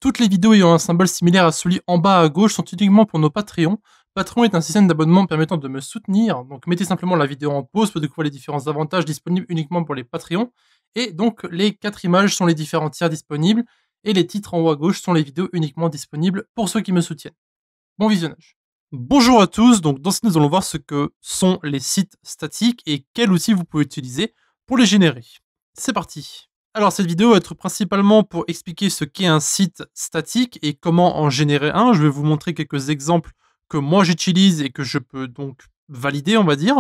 Toutes les vidéos ayant un symbole similaire à celui en bas à gauche sont uniquement pour nos Patreons. Patreon est un système d'abonnement permettant de me soutenir, donc mettez simplement la vidéo en pause pour découvrir les différents avantages disponibles uniquement pour les Patreons. Et donc les 4 images sont les différents tiers disponibles, et les titres en haut à gauche sont les vidéos uniquement disponibles pour ceux qui me soutiennent. Bon visionnage. Bonjour à tous, donc dans ce nous allons voir ce que sont les sites statiques et quels outils vous pouvez utiliser pour les générer. C'est parti. Alors cette vidéo va être principalement pour expliquer ce qu'est un site statique et comment en générer un. Je vais vous montrer quelques exemples que moi j'utilise et que je peux donc valider, on va dire.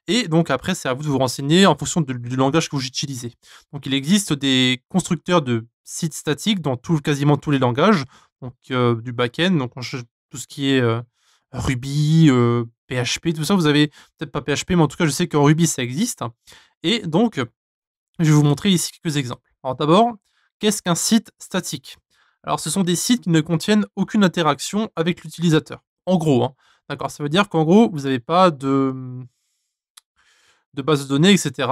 Et donc après, c'est à vous de vous renseigner en fonction du langage que vous utilisez. Donc il existe des constructeurs de sites statiques dans quasiment tous les langages, donc du back-end, donc tout ce qui est Ruby, PHP, tout ça. Vous avez peut-être pas PHP, mais en tout cas, je sais qu'en Ruby ça existe. Et donc, je vais vous montrer ici quelques exemples. Alors d'abord, qu'est-ce qu'un site statique? Alors ce sont des sites qui ne contiennent aucune interaction avec l'utilisateur. En gros, hein, d'accord, ça veut dire qu'en gros, vous n'avez pas de base de données, etc.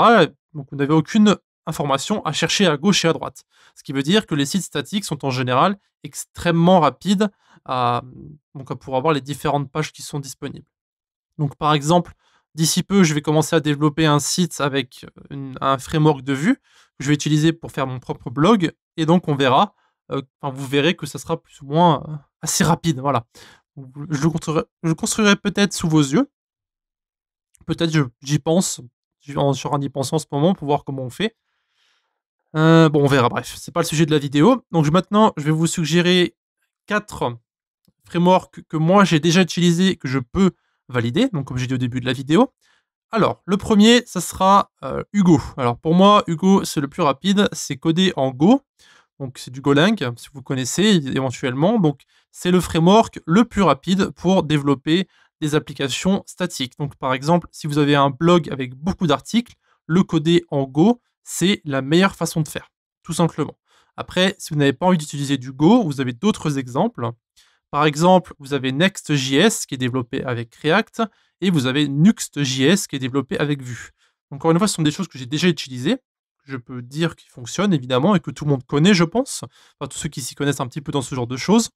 Donc vous n'avez aucune information à chercher à gauche et à droite. Ce qui veut dire que les sites statiques sont en général extrêmement rapides pour avoir les différentes pages qui sont disponibles. Donc par exemple, d'ici peu, je vais commencer à développer un site avec un framework de Vue que je vais utiliser pour faire mon propre blog. Et donc on verra, vous verrez que ça sera plus ou moins assez rapide. Voilà. Je le construirai peut-être sous vos yeux. Peut-être j'y pense. Je suis en train d'y penser en ce moment pour voir comment on fait. Bon, on verra, bref. C'est pas le sujet de la vidéo. Donc maintenant, je vais vous suggérer 4 frameworks que moi j'ai déjà utilisés et que je peux valider, donc comme j'ai dit au début de la vidéo. Alors, le premier, ça sera Hugo. Alors pour moi, Hugo, c'est le plus rapide. C'est codé en Go. Donc c'est du Golang, si vous connaissez éventuellement. Donc c'est le framework le plus rapide pour développer des applications statiques. Donc par exemple, si vous avez un blog avec beaucoup d'articles, le coder en Go, c'est la meilleure façon de faire, tout simplement. Après, si vous n'avez pas envie d'utiliser du Go, vous avez d'autres exemples. Par exemple, vous avez Next.js qui est développé avec React et vous avez Nuxt.js qui est développé avec Vue. Encore une fois, ce sont des choses que j'ai déjà utilisées, que je peux dire qu'ils fonctionnent évidemment et que tout le monde connaît, je pense. Enfin, tous ceux qui s'y connaissent un petit peu dans ce genre de choses.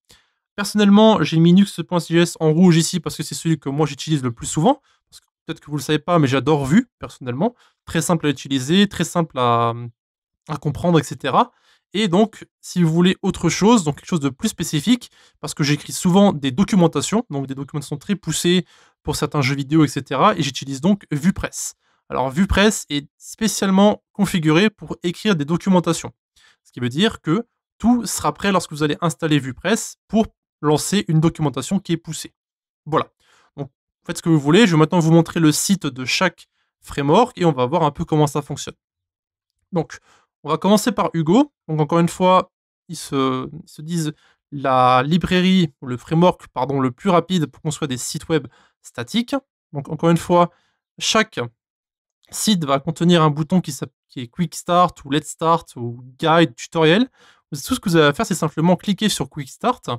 Personnellement, j'ai mis Nuxt.js en rouge ici parce que c'est celui que moi j'utilise le plus souvent. Parce que peut-être que vous ne le savez pas, mais j'adore Vue, personnellement. Très simple à utiliser, très simple à comprendre, etc. Et donc, si vous voulez autre chose, donc quelque chose de plus spécifique, parce que j'écris souvent des documentations, donc des documentations très poussées pour certains jeux vidéo, etc. Et j'utilise donc VuePress. Alors, VuePress est spécialement configuré pour écrire des documentations. Ce qui veut dire que tout sera prêt lorsque vous allez installer VuePress pour lancer une documentation qui est poussée. Voilà. Donc, faites ce que vous voulez. Je vais maintenant vous montrer le site de chaque framework et on va voir un peu comment ça fonctionne. Donc, on va commencer par Hugo. Donc, encore une fois, ils se disent la librairie, ou le framework, pardon, le plus rapide pour construire des sites web statiques. Donc, encore une fois, chaque site va contenir un bouton qui est Quick Start ou Let's Start ou Guide, Tutoriel. Tout ce que vous avez à faire, c'est simplement cliquer sur Quick Start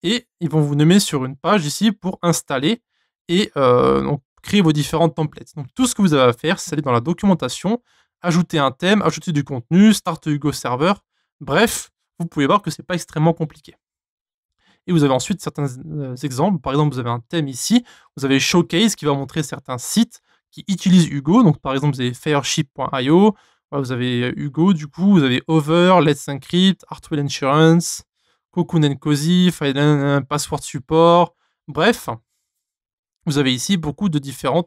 et ils vont vous nommer sur une page ici pour installer et donc, créer vos différentes templates. Donc, tout ce que vous avez à faire, c'est aller dans la documentation, ajouter un thème, ajouter du contenu, Start Hugo Server. Bref, vous pouvez voir que c'est pas extrêmement compliqué. Et vous avez ensuite certains exemples. Par exemple, vous avez un thème ici. Vous avez Showcase qui va montrer certains sites qui utilisent Hugo. Donc, par exemple, vous avez Fireship.io. Voilà, vous avez Hugo, du coup. Vous avez Over, Let's Encrypt, Artwell Insurance, Cocoon & Cozy, Password Support. Bref, vous avez ici beaucoup de différents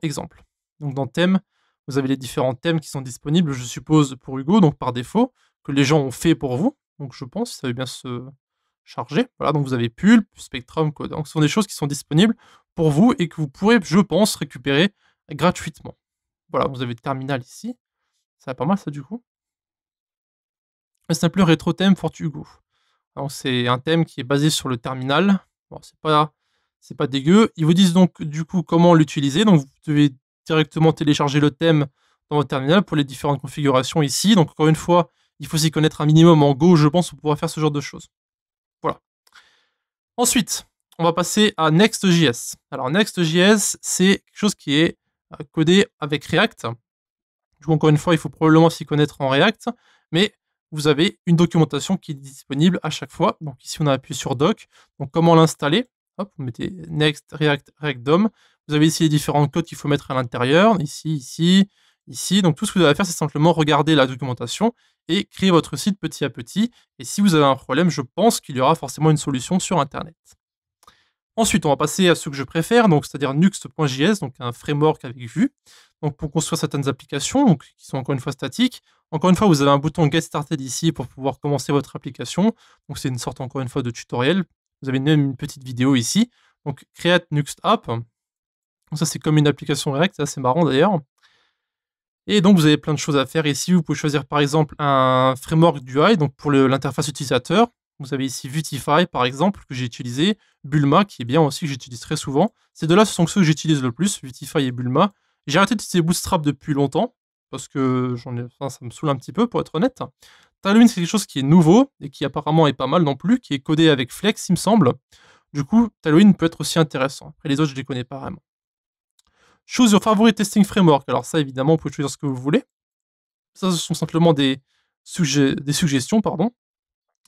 exemples. Donc, dans thème, vous avez les différents thèmes qui sont disponibles, je suppose, pour Hugo, donc par défaut, que les gens ont fait pour vous. Donc, je pense, ça veut bien se charger. Voilà, donc vous avez Pulp, Spectrum, Code. Donc, ce sont des choses qui sont disponibles pour vous et que vous pourrez, je pense, récupérer gratuitement. Voilà, vous avez le terminal ici. Ça va pas mal, ça, du coup. Un simple rétro thème for Hugo. C'est un thème qui est basé sur le terminal. Bon, c'est pas dégueu. Ils vous disent donc, du coup, comment l'utiliser. Donc, vous devez directement télécharger le thème dans votre terminal pour les différentes configurations ici. Donc, encore une fois, il faut s'y connaître un minimum en Go, je pense, pour pouvoir faire ce genre de choses. Voilà. Ensuite, on va passer à Next.js. Alors, Next.js, c'est quelque chose qui est codé avec React. Du coup, encore une fois, il faut probablement s'y connaître en React. Mais vous avez une documentation qui est disponible à chaque fois. Donc ici, on a appuyé sur Doc. Donc comment l'installer? Hop, vous mettez Next React DOM. Vous avez ici les différents codes qu'il faut mettre à l'intérieur. Ici, ici, ici. Donc tout ce que vous avez à faire, c'est simplement regarder la documentation et créer votre site petit à petit. Et si vous avez un problème, je pense qu'il y aura forcément une solution sur Internet. Ensuite, on va passer à ce que je préfère, donc c'est-à-dire Nuxt.js, donc un framework avec Vue. Donc pour construire certaines applications, donc, qui sont encore une fois statiques. Encore une fois, vous avez un bouton Get Started ici pour pouvoir commencer votre application. Donc c'est une sorte encore une fois de tutoriel. Vous avez même une petite vidéo ici. Donc Create Nuxt App. Donc ça c'est comme une application React, c'est assez marrant d'ailleurs. Et donc vous avez plein de choses à faire ici. Vous pouvez choisir par exemple un framework d'UI, donc pour l'interface utilisateur. Vous avez ici Vuetify par exemple, que j'ai utilisé, Bulma, qui est bien aussi, que j'utilise très souvent. Ces deux-là, ce sont ceux que j'utilise le plus, Vuetify et Bulma. J'ai arrêté d'utiliser Bootstrap depuis longtemps, parce que ça me saoule un petit peu, pour être honnête. Tailwind, c'est quelque chose qui est nouveau, et qui apparemment est pas mal non plus, qui est codé avec Flex, il me semble. Du coup, Tailwind peut être aussi intéressant. Après, les autres, je les connais pas vraiment. Choose your favorite testing framework. Alors ça, évidemment, vous pouvez choisir ce que vous voulez. Ça, ce sont simplement des suggestions, pardon.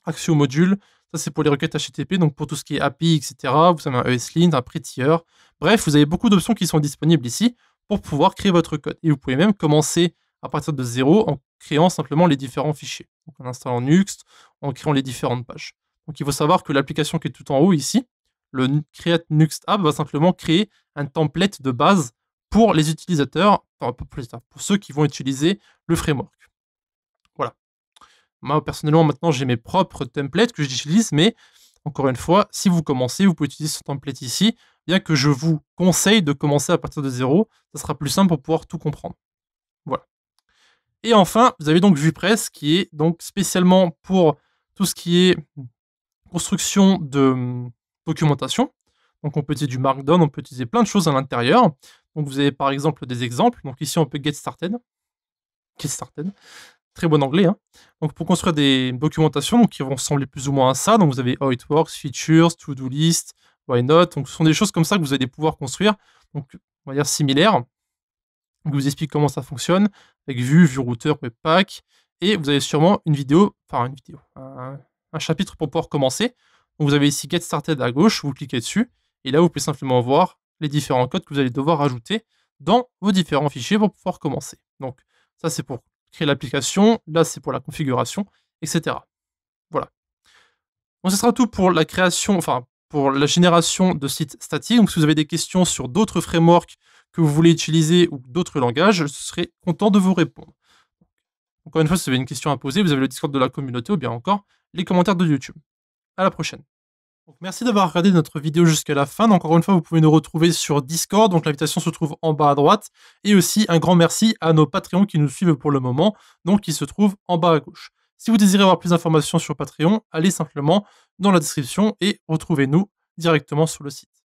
Axio module, ça c'est pour les requêtes HTTP, donc pour tout ce qui est API, etc. Vous avez un ESLint, un Prettier. Bref, vous avez beaucoup d'options qui sont disponibles ici pour pouvoir créer votre code. Et vous pouvez même commencer à partir de zéro en créant simplement les différents fichiers. Donc en installant Nuxt, en créant les différentes pages. Donc il faut savoir que l'application qui est tout en haut ici, le Create Nuxt App, va simplement créer un template de base pour les utilisateurs, enfin pour ceux qui vont utiliser le framework. Voilà. Moi, personnellement, maintenant, j'ai mes propres templates que j'utilise, mais encore une fois, si vous commencez, vous pouvez utiliser ce template ici, bien que je vous conseille de commencer à partir de zéro, ça sera plus simple pour pouvoir tout comprendre. Voilà. Et enfin, vous avez donc VuePress, qui est donc spécialement pour tout ce qui est construction de documentation. Donc on peut utiliser du Markdown, on peut utiliser plein de choses à l'intérieur. Donc vous avez par exemple des exemples. Donc ici, on peut Get Started. Get Started. Très bon anglais. Hein. Donc pour construire des documentations donc, qui vont ressembler plus ou moins à ça, donc vous avez How It Works, Features, To-Do List, Why Not. Donc ce sont des choses comme ça que vous allez pouvoir construire, donc on va dire similaires. Je vous explique comment ça fonctionne, avec Vue, Vue Router, Webpack, et vous avez sûrement une vidéo, un chapitre pour pouvoir commencer. Donc vous avez ici Get Started à gauche, vous cliquez dessus, et là vous pouvez simplement voir les différents codes que vous allez devoir ajouter dans vos différents fichiers pour pouvoir commencer. Donc ça c'est pour créer l'application, là c'est pour la configuration, etc. Voilà. Donc ce sera tout pour la création, pour la génération de sites statiques. Donc si vous avez des questions sur d'autres frameworks que vous voulez utiliser ou d'autres langages, je serai content de vous répondre. Encore une fois, si vous avez une question à poser, vous avez le Discord de la communauté ou bien encore les commentaires de YouTube. À la prochaine. Donc, merci d'avoir regardé notre vidéo jusqu'à la fin. Encore une fois, vous pouvez nous retrouver sur Discord. Donc l'invitation se trouve en bas à droite. Et aussi un grand merci à nos Patreons qui nous suivent pour le moment, donc qui se trouvent en bas à gauche. Si vous désirez avoir plus d'informations sur Patreon, allez simplement dans la description et retrouvez-nous directement sur le site.